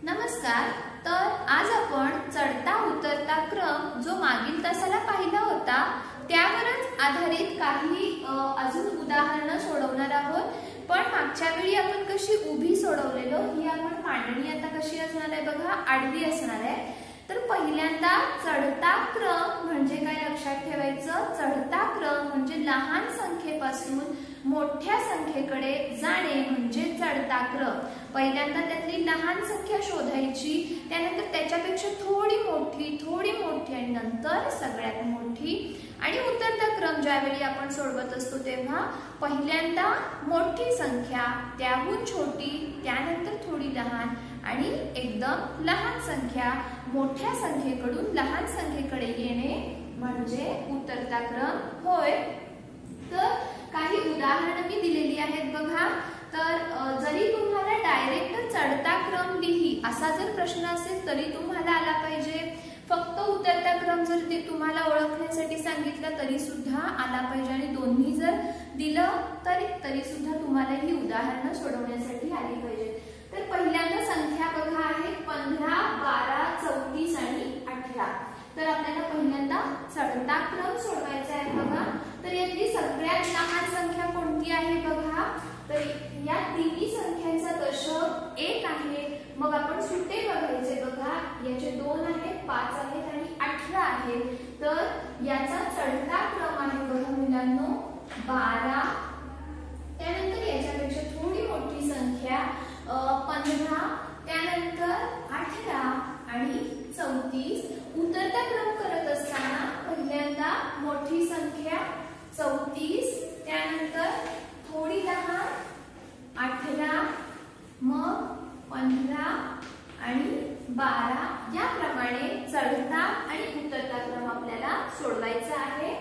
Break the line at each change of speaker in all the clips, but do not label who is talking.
नमस्कार. तर आज आपण चढता उतरता क्रम जो मागील तासाला पाहिला होता त्यावरच आधारित काही अजून उदाहरणं सोडवणार आहोत. पण मागच्या वेळी आपण कशी उभी सोडवलेलो ही आपण मांडणी आता कशी असणार आहे बघा, आडवी असणार आहे. तर पहिल्यांदा चढता क्रम म्हणजे काय लक्षात ठेवायचं, चढता क्रम म्हणजे लहान संख्येपासून मोठ्या संख्येकडे जाणे म्हणजे चढता क्रम. पहिल्यांदा त्यातली लहान संख्या शोधायची, त्यानंतर त्याच्यापेक्षा थोडी मोठी आणि नंतर सगळ्यात मोठी. आणि उतरता क्रम ज्यावेळी आपण सोडवत असतो तेव्हा पहिल्यांदा मोठी संख्या, त्याहून छोटी, त्यानंतर थोडी लहान आणि एकदम लहान संख्या मोठ्या संख्येकडून लहान संख्येकडे येणे म्हणजे उतरता क्रम होय. तर काही उदाहरणं मी दिलेली आहेत बघा. तर जरी तुम्हाला डायरेक्ट चढता क्रम लिही असा जर प्रश्न असेल तरी तुम्हाला आला पाहिजे. फक्त उतरता क्रम जर ते तुम्हाला ओळखण्यासाठी सांगितलं तरी सुद्धा आला पाहिजे आणि दोन्ही जर दिलं तरी सुद्धा तुम्हाला ही उदाहरणं सोडवण्यासाठी आली पाहिजे. तर पहिल्यांदा संख्या बघा आहे 15, 12, 34 आणि 18. तर आपल्याला पहिल्यांदा चढता क्रम सोडवायचा आहे बघा. तर यातली सगळ्यात लहान संख्या कोणती आहे बघा. तर या तिन्ही संख्यांचा दशक 1 आहे. मग आपण सुटे बघायचे बघा. याचे 2 आहेत, 5 आहेत आणि 18 आहेत. तर याचा चढता क्रम आहे बघा मुलांनो 12. त्यानंतर याच्यापेक्षा थोडी मोठी संख्या 15, त्यानंतर 18 आणि 34. उतरता क्रम करत असताना पहिल्यांदा मोठी संख्या 34, त्यानंतर थोडी लहान 18, मग 15 आणि 12 याप्रमाणे चढता आणि उतरता क्रम आपल्याला सोडवायचा आहे.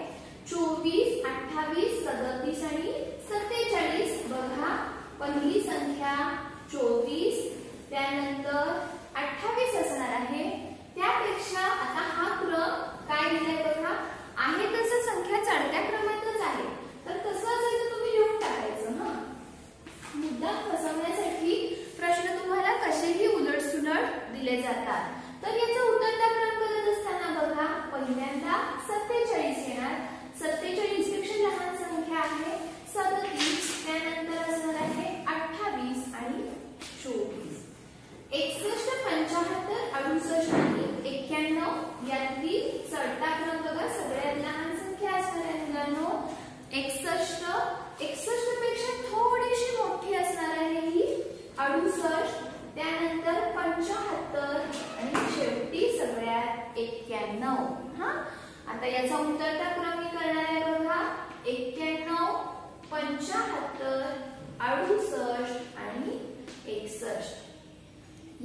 24, 28, 37 आणि 47 बघा. पहिली संख्या 24, त्यानंतर 28 असणार आहे. त्यापेक्षा आता हा क्रम काय दिलाय बघा, आहे तसं संख्या चढत्या क्रमातच आहे. तर तसं असेल तर तुम्ही लिहून टाकायचं. मुद्दाम फसवण्यासाठी प्रश्न तुम्हाला कसेही उलटसुलट दिले जातात. तर याचा उतरता क्रम करत असताना बघा पहिल्यांदा 47 येणार. 47 पेक्षा लहान संख्या आहे 37, त्यानंतर असणार आहे 28 आणि 24. 61, 75, 68 आणि 91 यातली चढता क्रम बघा सगळ्यात लहान संख्या असणार आहे मुलांनो 61 पेक्षा थोडीशी मोठी असणार आहे ही 68, त्यानंतर 75 आणि शेवटी सगळ्यात 91. आता याचा उतरता क्रम मी करणार आहे बघा 91, 75, 68 आणि 61.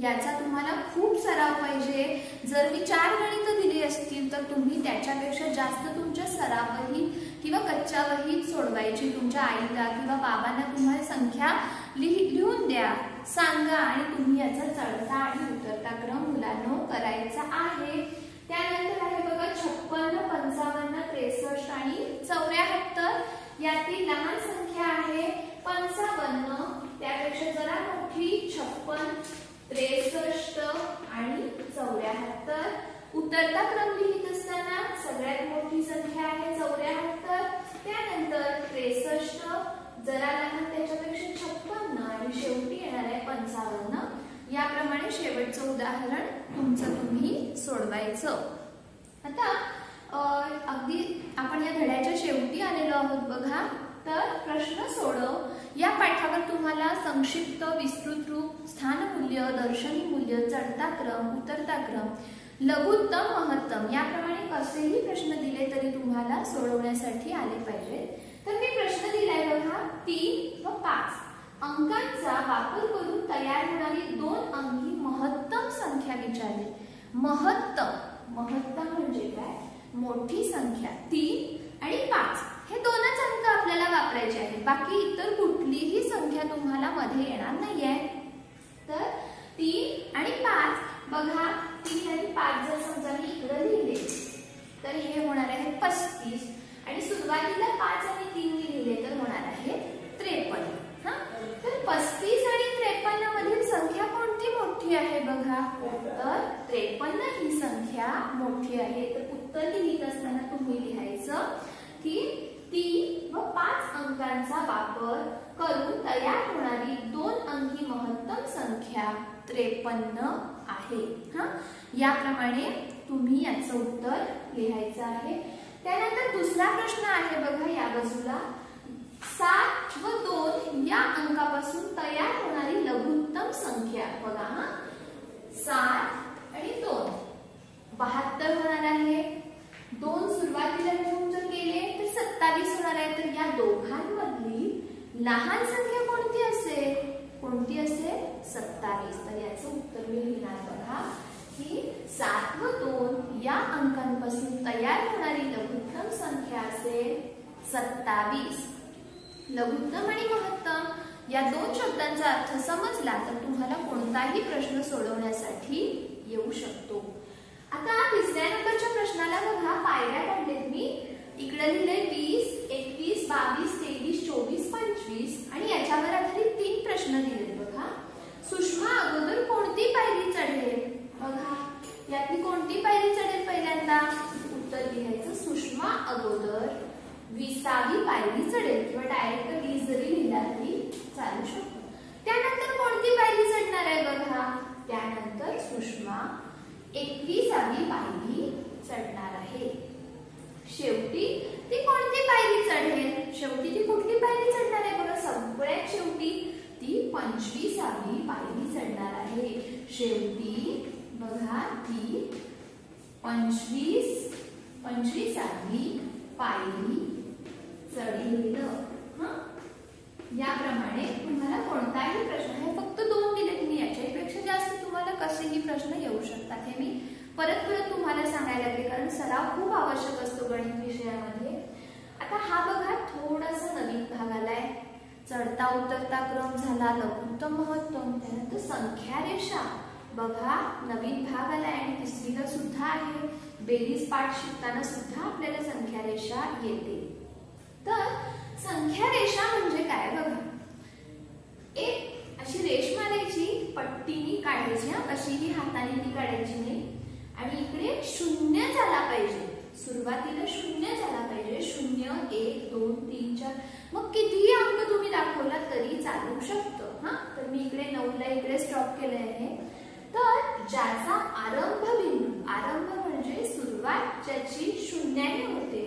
याचा तुम्हाला खूप सराव पाहिजे. जर मी 4 गणितं दिली असतील तर तुम्ही त्याच्यापेक्षा जास्त तुमच्या सरावही किंवा कच्च्या वहीत सोडवायची. तुमच्या आईला किंवा बाबांना तुम्हाला संख्या लिहून द्या, सांगा आणि तुम्ही याचा चढता आणि उतरता क्रम मुलांनो करायचा आहे. त्यानंतर आहे बघा 56, 55, 63 आणि 74. यातील लहान संख्या आहे 55, त्यापेक्षा जरा मोठी 56, 63 आणि 74. उतरता क्रम लिहित असताना सगळ्यात मोठी संख्या आहे 74, त्यानंतर 63, जरा लहान त्याच्यापेक्षा 56 आणि शेवटी येणार आहे 55. याप्रमाणे शेवटचं उदाहरण तुमचं तुम्ही सोडवायचं. आता अगदी आपण या धड्याच्या शेवटी आलेलो आहोत बघा. तर प्रश्न सोडव या पाठावर तुम्हाला संक्षिप्त, विस्तृत रूप, स्थानमूल्य, दर्शनी मूल्य, चढता क्रम, उतरता क्रम, लघुत्तम, महत्तम याप्रमाणे कसेही प्रश्न दिले तरी तुम्हाला सोडवण्यासाठी आले पाहिजेत. तर मी प्रश्न दिलाय बघा 3 व 5 अंकांचा वापर करून तयार होणारी 2 अंकी महत्तम संख्या विचारली. महत्तम म्हणजे काय, मोठी संख्या 3 आणि 5 हे 2च अंक आपल्याला वापरायचे आहेत. बाकी इतर कुठलीही संख्या तुम्हाला मध्ये येणार नाहीये. तर 3 आणि 5 बघा. 3 आणि 5 जर समजा मी इकडे लिहिले तर हे होणार आहे 35 आणि सुरुवातीला 5 आणि 3 लिहिले तर होणार आहे 53. तर 35 आणि 53 मधील संख्या कोणती मोठी आहे बघा. तुम्ही लिहायचं की 3 व 5 अंकांचा वापर करून तयार होणारी 2 अंकी महत्तम संख्या 53 आहे। याप्रमाणे तुम्ही याचं उत्तर लिहायचं आहे। त्यानंतर दुसरा प्रश्न आहे बघा या बाजूला, 7 व 2 या अंकापासून तयार होणारी लघुत्तम संख्या बघा 7 आणि 2 72 होणार आहे। 2 सुरुवातीला घेऊन जर केले तर 27 होणार आहे। तर या दोघांमधली लहान संख्या कोणती असेल? कोणती असेल? 27। तर याचं उत्तर मी लिहिणार बघा की 7 व 2 या अंकांपासून तयार होणारी लघुत्तम संख्या असेल 27। लघुत्तम आणि महत्तम या 2 शब्दांचा अर्थ समजला तर तुम्हाला कोणताही प्रश्न सोडवण्यासाठी येऊ शकतो। आता तिसऱ्या नंबरच्या प्रश्नाला बघा, पायऱ्या काढलेत मी। इकडे लिहिले 20, 21, 22, 23, 24, 25 आणि याच्यावर आधारित 3 प्रश्न दिलेत बघा। सुषमा अगोदर कोणती पायरी चढेल? बघा यातली कोणती पायरी चढेल पहिल्यांदा? उत्तर लिहायचं सुषमा अगोदर 20वी पायरी चढेल किंवा डायरेक्ट 20 जरी लिहिला तरी चालू शकतो। त्यानंतर कोणती पायरी चढणार आहे बघा? त्यानंतर सुषमा 21वी पायरी चढणार आहे। शेवटी ती कोणती पायरी चढेल? शेवटी ती कुठली पायरी चढणार आहे बघा? सगळ्यात शेवटी ती 25वी पायरी चढणार आहे। शेवटी बघा ती 25वी पायरी चढेल। याप्रमाणे तुम्हाला कोणताही प्रश्न, हे फक्त 2 दिलेत मी, याच्यापेक्षा जास्त तुम्हाला कसेही प्रश्न येऊ शकतात। हे मी परत तुम्हाला सांगायला लागले कारण सराव खूप आवश्यक असतो गणित विषयामध्ये। आता हा बघा थोडासा नवीन भाग आलाय, चढता उतरता क्रम झाला, लघुत्तम महत्तम, त्यानंतर संख्या रेषा बघा नवीन भाग आलाय आणि तिसरीला सुद्धा आहे। बेरीज पाठ शिकताना सुद्धा आपल्याला संख्या रेषा येते। तर संख्या रेषा म्हणजे काय बघा, एक अशी रेष मारायची, पट्टीनी काढायची, कशीही हाताने ती काढायची नाही आणि इकडे 0 झाला पाहिजे, सुरुवातीला 0 झाला पाहिजे। 0, 1, 2, 3, 4 मग कितीही अंक तुम्ही दाखवला तरी चालू शकतं। तर मी इकडे 9ला इकडे स्टॉप केले आहे। तर ज्याचा आरंभ बिंदू, आरंभ म्हणजे सुरुवात ज्याची 0ने होते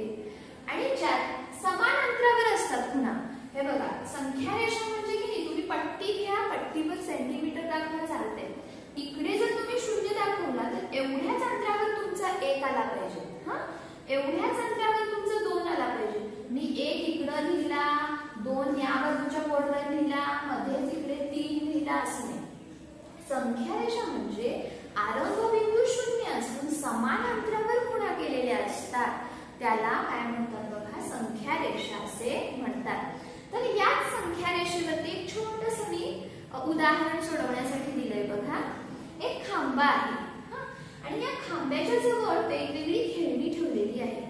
आणि ज्या समान अंतरावर असतात पुन्हा, हे बघा संख्या रेषा म्हणजे की नाही, तुम्ही पट्टी घ्या, पट्टीवर सेंटीमीटर दाखवा चालते। इकडे जर तुम्ही 0 दाखवला तर एवढ्याच अंतरावर तुमचा 1 आला पाहिजे, एवढ्याच अंतरावर तुमचा 2 आला पाहिजे। मी 1 इकडे लिहिला, 2 या बाजूच्या बोर्डवर लिहिला, मध्येच इकडे 3 लिहिला असं नाही। संख्या रेषा म्हणजे आरंभ बिंदू 0 असून समान अंतरावर खुणा केलेल्या असतात, त्याला काय म्हणतात बघा? संख्या रेषा असे म्हणतात। तर याच संख्या रेषेवरती एक छोटंसं मी उदाहरण सोडवण्यासाठी दिलंय बघा। एक खांबा आहे आणि या खांब्याच्या जवळ वेगवेगळी खेळणी ठेवलेली आहे।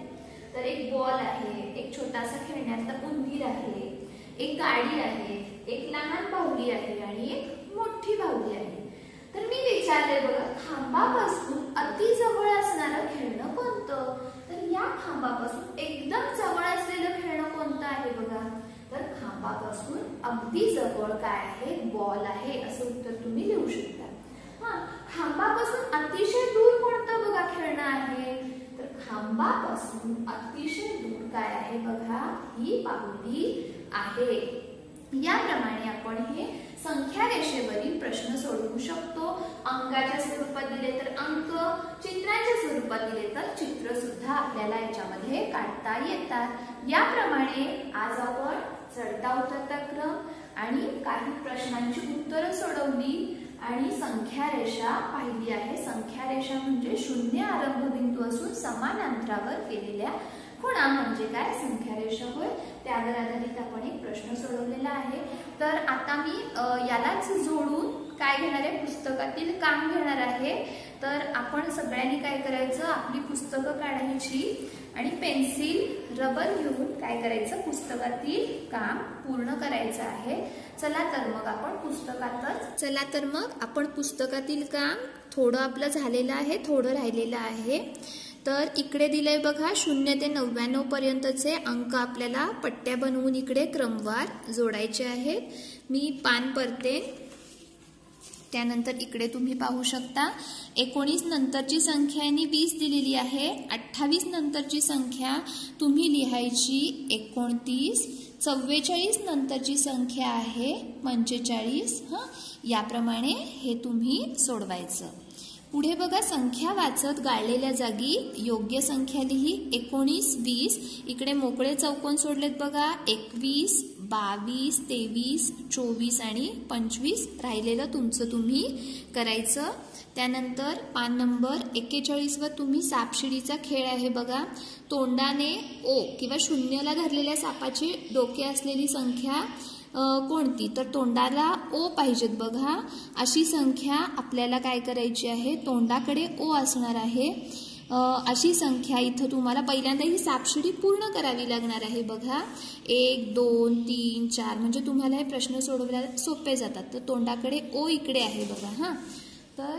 तर एक बॉल आहे, एक छोटासा खेळण्यातला उंदीर आहे, एक गाडी आहे, एक लहान बाहुली आहे आणि एक मोठी बाहुली आहे। तर मी विचारले बघा, खांबापासून अति जवळ असणारं खेळणं कोणतं? तर या खांबापासून एकदम जवळ असलेलं खेळणं कोणतं आहे बघा? तर खांबापासून अगदी जवळ काय आहे? बॉल आहे, असं उत्तर तुम्ही लिहू शकता। खांबापासून अतिशय दूर कोणतं बघा खेळणं आहे? तर खांबापासून अतिशय दूर काय आहे बघा? ही बाहुली आहे। याप्रमाणे आपण हे संख्या रेषेवरील प्रश्न सोडवू शकतो। अंकाच्या स्वरूपात दिले तर अंक, चित्राच्या स्वरूपात दिले तर चित्र सुद्धा आपल्याला याच्यामध्ये काढता येतात। याप्रमाणे आज आपण चढता उतरता क्रम आणि काही प्रश्नांची उत्तरं सोडवली आणि संख्या रेषा पाहिली आहे। संख्या रेषा म्हणजे 0 आरंभ बिंदू असून समान अंतरावर केलेल्या खुणा म्हणजे काय? संख्या रेषा होय। त्यावर आधारित आपण एक प्रश्न सोडवलेला आहे। तर आता मी यालाच जोडून काय घेणार आहे? पुस्तकातील काम घेणार आहे। तर आपण सगळ्यांनी काय करायचं? आपली पुस्तकं काढायची आणि पेन्सिल, रबर घेऊन काय करायचं? पुस्तकातील काम पूर्ण करायचं आहे। चला तर मग आपण पुस्तकातील काम थोडं आपलं झालेलं आहे, थोडं राहिलेलं आहे। तर इकडे दिलंय बघा 0 ते 99 पर्यंतचे अंक आपल्याला पट्ट्या बनवून इकडे क्रमवार जोडायचे आहेत. मी पान परते. त्यानंतर इकडे तुम्ही पाहू शकता 19 नंतरची संख्या आणि 20 दिलेली आहे. 28 नंतरची संख्या तुम्ही लिहायची 29. 44 नंतरची संख्या आहे 45. याप्रमाणे हे तुम्ही सोडवायचं. पुढे बघा संख्या वाचत गाळलेल्या जागी योग्य संख्या लिही. 19, 20. इकडे मोकळे चौकोन सोडलेत बघा. 21, 22, 23, 24 आणि 25. राहिलेलं तुमचं तुम्ही करायचं. त्यानंतर पान नंबर 41 वर तुम्ही सापशिडीचा खेळ आहे बघा. तोंडाने ओ किंवा शून्याला धरलेल्या सापाची डोके असलेली संख्या कोणती? तर तोंडाला ओ पाहिजेत बघा. अशी संख्या आपल्याला काय करायची आहे? तोंडाकडे ओ असणार आहे अशी संख्या इथं तुम्हाला पहिल्यांदा ही सापशिडी पूर्ण करावी लागणार आहे बघा. 1, 2, 3, 4 म्हणजे तुम्हाला हे प्रश्न सोडवायला सोपे जातात. तर तोंडाकडे ओ इकडे आहे बघा. तर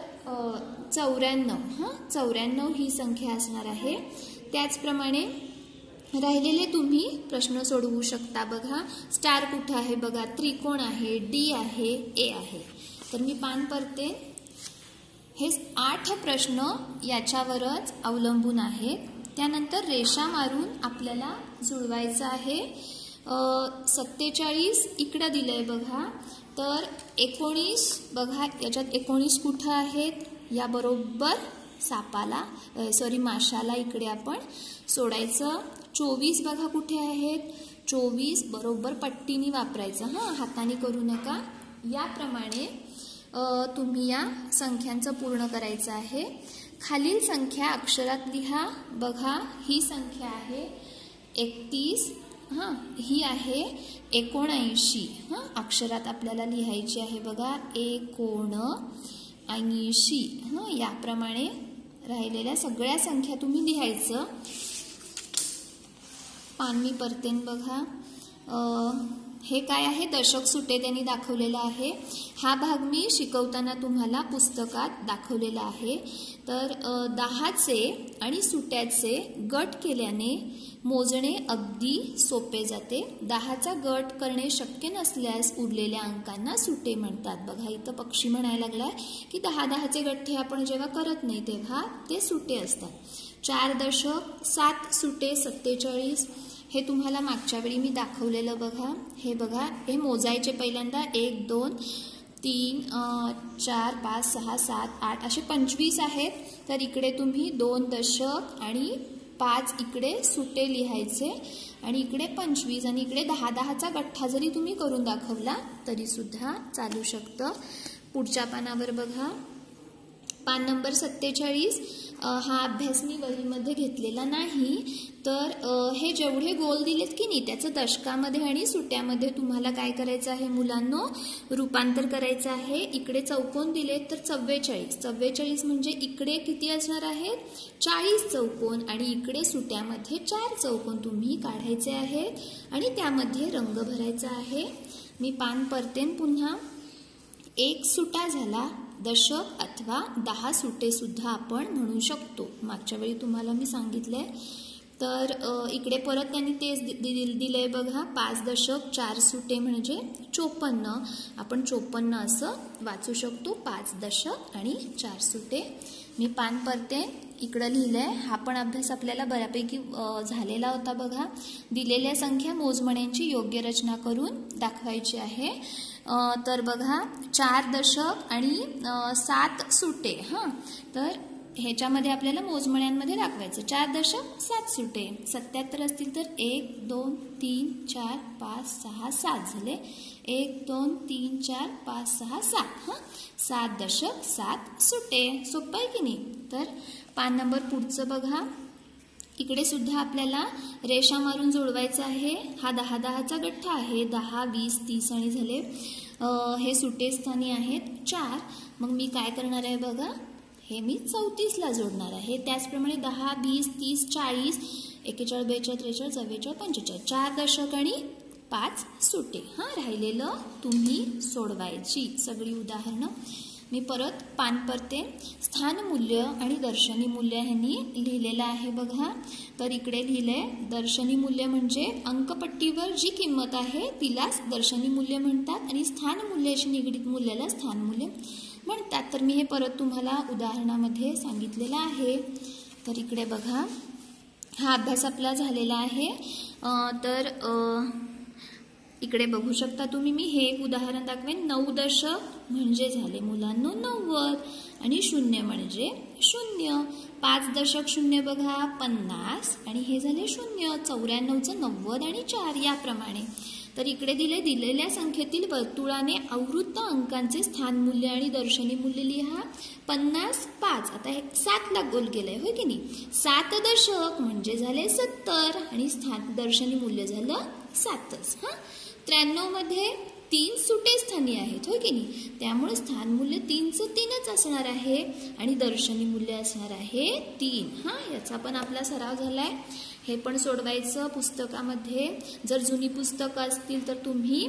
94 ही संख्या असणार आहे. त्याचप्रमाणे राहिलेले तुम्ही प्रश्न सोडवू शकता बघा. स्टार कुठे आहे बघा. त्रिकोण आहे, डी आहे, ए आहे. तर मी पान परते. हे 8 प्रश्न याच्यावरच अवलंबून आहेत. त्यानंतर रेषा मारून आपल्याला जुळवायचं आहे. 47 इकडं दिलंय बघा. तर 19 बघा याच्यात 19 कुठं आहेत? या बरोबर सापाला माशाला इकडे आपण सोडायचं. 24 बघा कुठे आहेत? 24 बरोबर पट्टीने वापरायचं. हाताने करू नका. याप्रमाणे तुम्ही या संख्यांचं पूर्ण करायचं आहे. खालील संख्या अक्षरात लिहा बघा. ही संख्या आहे 31. ही आहे 79. अक्षरात आपल्याला लिहायची आहे बघा 79. याप्रमाणे राहिलेल्या सगळ्या संख्या तुम्ही लिहायचं. पान मी परतेन बघा. हे काय आहे? दशक सुटे त्यांनी दाखवलेला आहे. हा भाग मी शिकवताना तुम्हाला पुस्तकात दाखवलेला आहे. तर 10चे आणि सुट्याचे गट केल्याने मोजणे अगदी सोपे जाते. 10चा गट करणे शक्य नसल्यास उरलेल्या अंकांना सुटे म्हणतात. बघा इथं पक्षी म्हणायला लागलाय की 10चे गठ्ठे आपण जेव्हा करत नाही तेव्हा ते सुटे असतात. 4 दशक 7 सुटे 47. हे तुम्हाला मागच्या वेळी मी दाखवलेलं बघा. हे बघा हे मोजायचे पहिल्यांदा 1, 2, 3, 4, 5, 6, 7, 8 असे 25 आहेत. तर इकडे तुम्ही 2 दशक आणि 5 इकडे सुटे लिहायचे आणि इकडे 25 आणि इकडे 10चा गठ्ठा जरी तुम्ही करून दाखवला तरी सुद्धा चालू शकतं. पुढच्या पानावर बघा. पान नंबर 47. हा अभ्यास मी वहीमध्ये घेतलेला नाही. तर हे जेवढे गोल दिलेत की नाही त्याचं दशकामध्ये आणि सुट्यामध्ये तुम्हाला काय करायचं आहे मुलांनो? रूपांतर करायचं आहे. इकडे चौकोन दिलेत तर 44 म्हणजे इकडे किती असणार आहेत? 40 चौकोन आणि इकडे सुट्यामध्ये 4 चौकोन तुम्ही काढायचे आहेत आणि त्यामध्ये रंग भरायचा आहे. मी पान परतेन पुन्हा. 1 सुटा झाला दशक अथवा 10 सुटे सुद्धा आपण म्हणू शकतो. मागच्या वेळी तुम्हाला मी सांगितलंय. तर इकडे परत त्यांनी तेच दिलंय बघा. 5 दशक 4 सुटे म्हणजे 54. आपण 54 असं वाचू शकतो. 5 दशक आणि 4 सुटे. मी पान परते. इकडं लिहिलंय. हा पण अभ्यास आपल्याला बऱ्यापैकी झालेला होता बघा. दिलेल्या संख्या मोजमण्यांची योग्य रचना करून दाखवायची आहे. तर बघा 4 दशक आणि 7 सुटे. तर ह्याच्यामध्ये आपल्याला मोजमण्यांमध्ये दाखवायचं. 4 दशक 7 सुटे. 77 असतील तर 1, 2, 3, 4, 5, 6, 7 झाले. 1, 2, 3, 4, 5, 6, 7. 7 दशक 7 सुटे. सोपं आहे की नाही? तर पान नंबर पुढचं बघा. इकडे सुद्धा आपल्याला रेषा मारून जोडवायचं आहे. हा 10चा गठ्ठा आहे. 10, 20, 30 आणि झाले. हे सुटे स्थानी आहेत 4. मग मी काय करणार आहे बघा. हे मी 34ला जोडणार आहे. त्याचप्रमाणे 10, 20, 30, 40, 41, 42, 43, 44, 45. 4 दशक आणि 5 सुटे. राहिलेलं तुम्ही सोडवायची सगळी उदाहरणं. मी परत पान परते. स्थानमूल्य आणि दर्शनी मूल्य ह्यांनी लिहिलेलं आहे बघा. तर इकडे लिहिलंय दर्शनी मूल्य म्हणजे अंकपट्टीवर जी किंमत आहे तिलाच दर्शनी मूल्य म्हणतात आणि स्थानमूल्याशी निगडीत मूल्याला स्थानमूल्य म्हणतात. तर मी हे परत तुम्हाला उदाहरणामध्ये सांगितलेलं आहे. तर इकडे बघा हा अभ्यास आपला झालेला आहे. तर इकडे बघू शकता तुम्ही. मी हे एक उदाहरण दाखवेन. 9 दशक म्हणजे झाले मुलांनो 90 आणि 0 म्हणजे 0. 5 दशक 0 बघा 50 आणि हे झाले 0. 94चं 90 आणि 4 याप्रमाणे. तर इकडे दिलेल्या संख्येतील वर्तुळाने आवृत्त अंकांचे स्थानमूल्य आणि दर्शनी मूल्य लिहा. 50 5 आता हे 7 ला गोल केलंय होय की नाही. 7 दशक म्हणजे झाले 70 आणि दर्शनी मूल्य झालं 7च. 93 मध्ये 3 सुटे स्थानी आहेत होय की नाही. त्यामुळे स्थानमूल्य 3चं 3च असणार आहे आणि दर्शनी मूल्य असणार आहे 3. याचा पण आपला सराव झालाय. हे पण सोडवायचं पुस्तकामध्ये. जर जुनी पुस्तकं असतील तर तुम्ही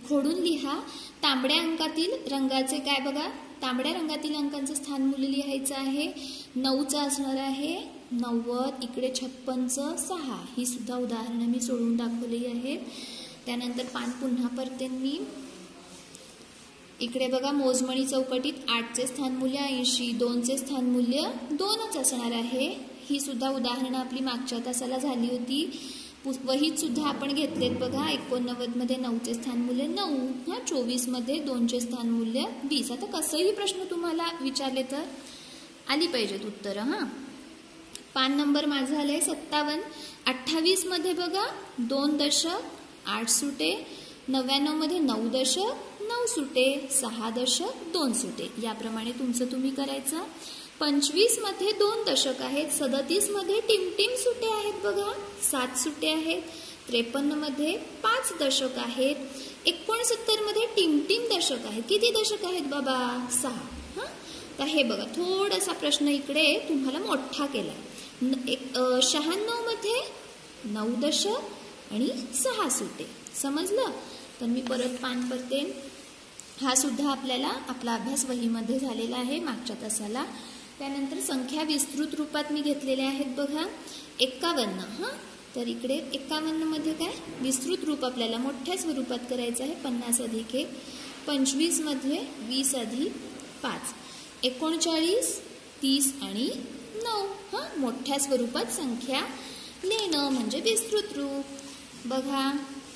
खोडून लिहा. तांबड्या अंकातील रंगाचे काय बघा. तांबड्या रंगातील अंकांचं स्थानमूल्य लिहायचं आहे. 9चं असणार आहे 90. इकडे 56चं 6. ही सुद्धा उदाहरणं मी सोडवून दाखवलेली आहेत. त्यानंतर पान पुन्हा परते मी. इकडे बघा मोजमणी चौकटीत 8चे स्थानमूल्य 80. 2चे स्थानमूल्य 2च असणार आहे. ही सुद्धा उदाहरणं आपली मागच्या तासाला झाली होती. वहीत सुद्धा आपण घेतलेत बघा. 89 मध्ये 9चे स्थानमूल्य 9. 24 मध्ये 2चे स्थानमूल्य 20. आता कसंही प्रश्न तुम्हाला विचारले तर आली पाहिजेत उत्तरं. पान नंबर माझं झालंय 57. 28 मध्ये बघा 2 दशक 8 सुटे. 99 मध्ये 9 दशक 9 सुटे. 6 दशक 2 सुटे. याप्रमाणे तुमचं तुम्ही करायचं. 25 मध्ये 2 दशक आहेत. 37 मध्ये टिमटिम सुटे आहेत बघा 7 सुटे आहेत. 53 मध्ये 5 दशक आहेत. 69 मध्ये टिमटिम दशक आहेत. किती दशक आहेत बाबा 6. तर हे बघा थोडासा प्रश्न इकडे तुम्हाला मोठा केलाय. 96 मध्ये 9 दशक आणि 6 सुटे. समजलं. तर मी परत पान परते. हा सुद्धा आपल्याला आपला अभ्यास वहीमध्ये झालेला आहे मागच्या तासाला. त्यानंतर संख्या विस्तृत रूपात मी घेतलेल्या आहेत बघा. 51. तर इकडे 51 मध्ये काय विस्तृत रूप आपल्याला मोठ्या स्वरूपात करायचं आहे. 50 अधिक 1. 25 मध्ये 20 अधिक 5. 39 30 आणि 9. मोठ्या स्वरूपात संख्या लिहिणं म्हणजे विस्तृत रूप. बघा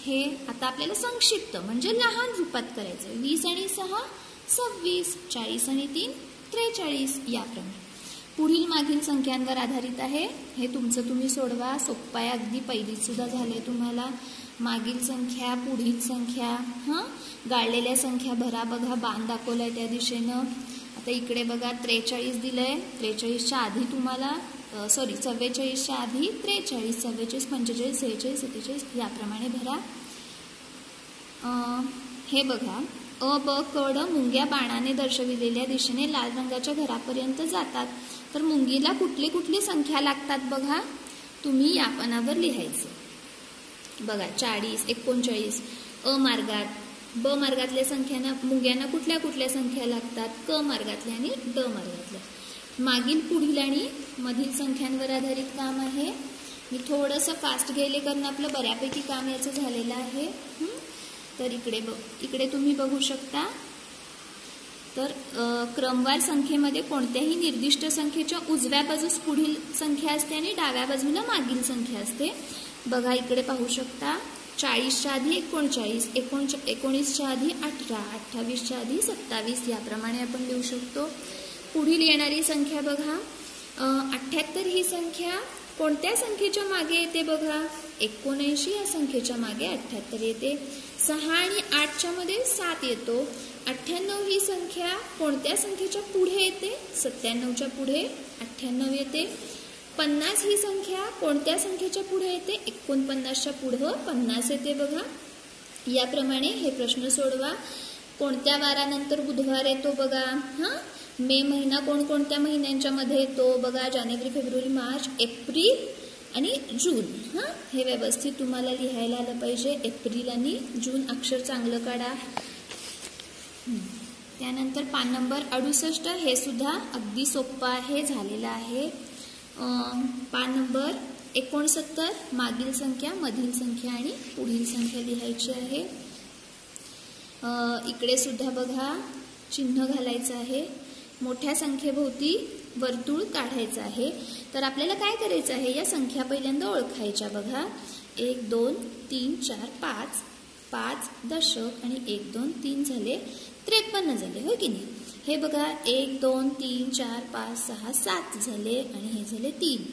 हे आता आपल्याला संक्षिप्त म्हणजे लहान रूपात करायचं. 20 आणि 6 26. 40 आणि 3 43. याप्रमाणे पुढील मागील संख्यांवर आधारित आहे. हे तुमचं तुम्ही सोडवा. सोप्पं आहे अगदी. पहिलीत सुद्धा झाले तुम्हाला. मागील संख्या पुढील संख्या गाळलेल्या संख्या भरा बघा. बाण दाखवलाय त्या दिशेनं. आता इकडे बघा 43 दिलंय. 43च्या आधी तुम्हाला 44च्या आधी 43. 44 45 46 47 याप्रमाणे भरा. हे बघा अ ब क ड मुंग्या बाणाने दर्शविलेल्या दिशेने लाल रंगाच्या घरापर्यंत जातात. तर मुंगीला कुठले कुठले संख्या लागतात बघा. तुम्ही या पानावर लिहायचं बघा. 40 39. अ मार्गात. ब मार्गातल्या संख्यांना मुंग्यांना कुठल्या कुठल्या संख्या लागतात. क मार्गातल्या आणि ड मार्गातल्या. मागील पुढील आणि मधील संख्यांवर आधारित काम आहे. मी थोडंसं फास्ट गेले कारण आपलं बऱ्यापैकी काम याचं झालेलं आहे. तर इकडे तुम्ही बघू शकता. तर क्रमवार संख्येमध्ये कोणत्याही निर्दिष्ट संख्येच्या उजव्या बाजूस पुढील संख्या असते आणि डाव्या बाजूला मागील संख्या असते. बघा इकडे पाहू शकता. 40च्या आधी 39. 19च्या आधी 18. 28च्या आधी 27. याप्रमाणे आपण लिहू शकतो. पुढील येणारी संख्या बघा 78. ही संख्या कोणत्या संख्येच्या मागे येते बघा. 79 या संख्येच्या मागे 78 येते. 6 आणि 8च्या मध्ये 7 येतो. 98 ही संख्या कोणत्या संख्येच्या पुढे येते. 97च्या पुढे 98 येते. 50 ही संख्या कोणत्या संख्येच्या पुढे येते. 49च्या पुढे 50 येते बघा. याप्रमाणे हे प्रश्न सोडवा. कोणत्या वारानंतर बुधवार येतो बघा. मे महिना कोणकोणत्या महिन्यांच्या मध्ये येतो बघा. जानेवारी फेब्रुवारी मार्च एप्रिल आणि जून. हे व्यवस्थित तुम्हाला लिहायला आलं पाहिजे. एप्रिल आणि जून अक्षर चांगलं काढा. त्यानंतर पान नंबर 68 हे सुद्धा अगदी सोपं आहे, झालेलं आहे. पान नंबर 69 मागील संख्या, मधील संख्या आणि पुढील संख्या लिहायची आहे. इकडे सुद्धा बघा चिन्ह घालायचं आहे. मोठ्या संख्येभोवती वर्तुळ काढायचं आहे. तर आपल्याला काय करायचं आहे, या संख्या पहिल्यांदा ओळखायच्या. बघा 1 2 3 4 5 5 दशक आणि 1 2 3 झाले 53 झाले, हो की नाही. हे बघा 1 2 3 4 5 6 7 झाले आणि हे झाले 3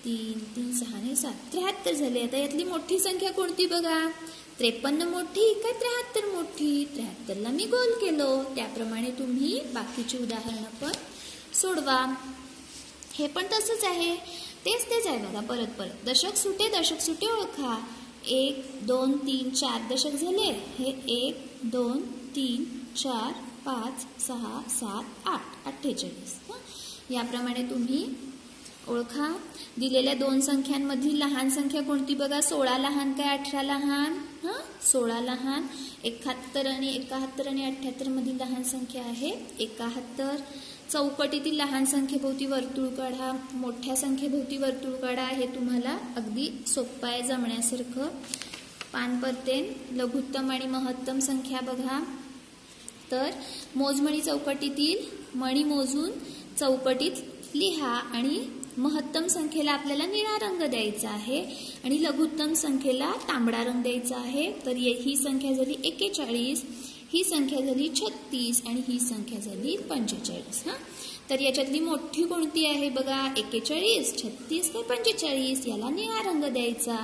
3 3 6 आणि 7 73 झाले. आता यातली मोठी संख्या कोणती बघा, 53 मोठी का 73 मोठी. 73ला मी गोल केलो. त्याप्रमाणे तुम्ही बाकीची उदाहरणं पण सोडवा. हे पण तसंच आहे, तेच आहे बघा. परत दशक सुटे ओळखा. 1 2 3 4 दशक झाले. हे 1 2 3 4 5 6 7 8 48. याप्रमाणे तुम्ही ओळखा. दिलेल्या दोन संख्यांमधील लहान संख्या कोणती बघा, 16 लहान काय 18 लहान. 16 लहान. 71 आणि 71 आणि 78 मधील लहान संख्या आहे 71. चौकटीतील लहान संख्येभोवती वर्तुळ काढा, मोठ्या संख्येभोवती वर्तुळ काढा. हे तुम्हाला अगदी सोपं आहे, जमण्यासारखं. पान परतेन लघुत्तम आणि महत्तम संख्या बघा. तर मोजमणी चौकटीतील मणी मोजून चौकटीत लिहा आणि महत्तम संख्येला आपल्याला निळा रंग द्यायचा आहे आणि लघुत्तम संख्येला तांबडा रंग द्यायचा आहे. तर ही संख्या झाली 41, ही संख्या झाली 36 आणि ही संख्या झाली 45. तर याच्यातली मोठी कोणती आहे बघा, 41 36 ते 45. याला निळा रंग द्यायचा.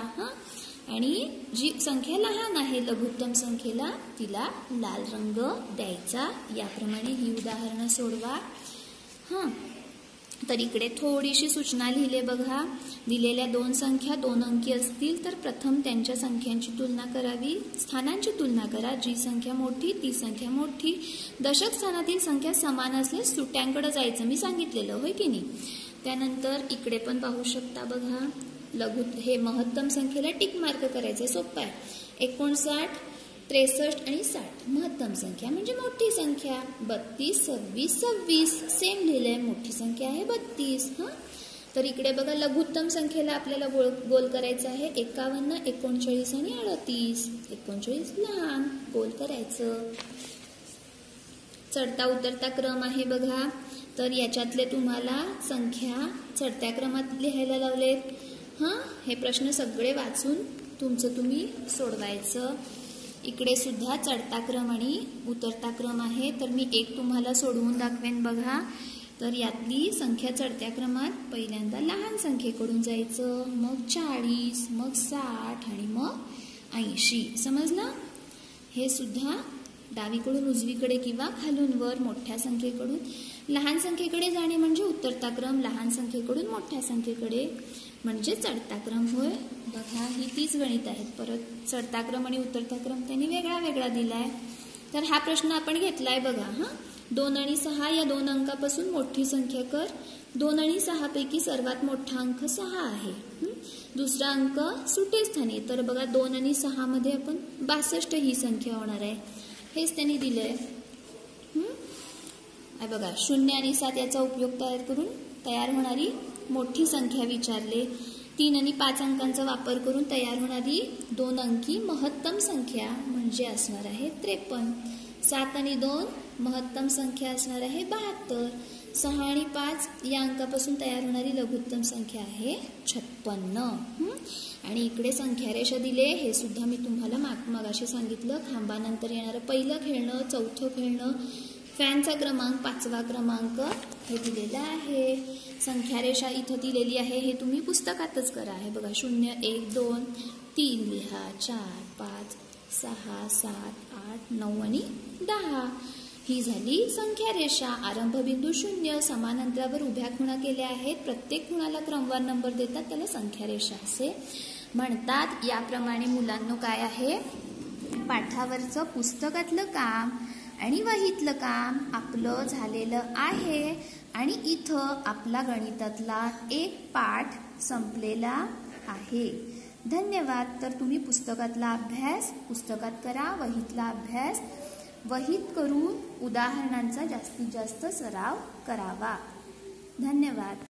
आणि जी संख्या लहान आहे लघुत्तम संख्येला तिला लाल रंग द्यायचा. याप्रमाणे ही उदाहरणं सोडवा. तर इकडे थोडीशी सूचना लिहिले बघा. दिलेल्या दोन संख्या 2 अंकी असतील तर प्रथम त्यांच्या संख्यांची तुलना करावी. स्थानांची तुलना करा. जी संख्या मोठी ती संख्या मोठी. दशक स्थानातील संख्या समान असल्यास सुट्यांकडे जायचं मी सांगितलेलं, होय की नाही. त्यानंतर इकडे पण पाहू शकता बघा. हे महत्तम संख्येला टिक मार्क करायचे, सोपं आहे. 59 63 आणि 60 महत्तम संख्या म्हणजे मोठी संख्या. 32 26 26 सेम लिहिलंय, मोठी संख्या आहे 32. तर इकडे बघा लघुत्तम संख्येला आपल्याला गोल करायचं आहे. 51 39 आणि 38. 39 लहान, गोल करायचं. चढता उतरता क्रम आहे बघा. तर याच्यातले तुम्हाला संख्या चढत्या क्रमात लिहायला लावलेत. हे प्रश्न सगळे वाचून तुमचं तुम्ही सोडवायचं. इकडे सुद्धा चढता क्रम आणि उतरता क्रम आहे. तर मी एक तुम्हाला सोडवून दाखवेन बघा. तर यातली संख्या चढत्या क्रमात पहिल्यांदा लहान संख्येकडून जायचं, मग 40, मग 60 आणि मग 80. समजलं. हे सुद्धा डावीकडून उजवीकडे किंवा खालून वर मोठ्या संख्येकडून लहान संख्येकडे जाणे म्हणजे उतरता क्रम, लहान संख्येकडून मोठ्या संख्येकडे म्हणजे चढता क्रम. होय बघा, ही तीच गणित आहेत. परत चढता क्रम आणि उतरता क्रम त्यांनी वेगळा वेगळा दिलाय. तर हा प्रश्न आपण घेतलाय बघा. 2 आणि 6 या दोन अंकापासून मोठी संख्या कर. 2 आणि 6 पैकी सर्वात मोठा अंक 6 आहे. दुसरा अंक सुटे स्थानी. तर बघा 2 आणि 6 मध्ये आपण 62 ही संख्या होणार आहे. हेच त्यांनी दिलंय. बघा 0 आणि 7 याचा उपयोग करून तयार होणारी मोठी संख्या विचारले. 3 आणि 5 अंकांचा वापर करून तयार होणारी 2 अंकी महत्तम संख्या म्हणजे असणार आहे 53. 7 आणि 2 महत्तम संख्या असणार आहे 72. 6 आणि 5 या अंकापासून तयार होणारी लघुत्तम संख्या आहे 56. आणि इकडे संख्यारेषा दिले. हे सुद्धा मी तुम्हाला मगाशी सांगितलं. खांबानंतर येणारं पहिलं खेळणं, चौथं खेळणं, फॅनचा क्रमांक, 5वा क्रमांक हे दिलेलं आहे. संख्यारेषा इथं दिलेली आहे. हे तुम्ही पुस्तकातच करा. आहे बघा 0 1 2 3 लिहा, 4 5 6 7 8 9 आणि 10. ही झाली संख्यारेषा. आरंभबिंदू 0, समान अंतरावर उभ्या खुणा केल्या आहेत. प्रत्येक खुणाला क्रमवार नंबर देतात, त्याला संख्यारेषा असे म्हणतात. याप्रमाणे मुलांनो काय आहे, पाठावरचं पुस्तकातलं काम आणि वहीतलं काम आपलं झालेलं आहे आणि इथं आपला गणितातला एक पाठ संपलेला आहे. धन्यवाद. तर तुम्ही पुस्तकातला अभ्यास पुस्तकात करा, वहीतला अभ्यास वहीत करून उदाहरणांचा जास्तीत जास्त सराव करावा. धन्यवाद.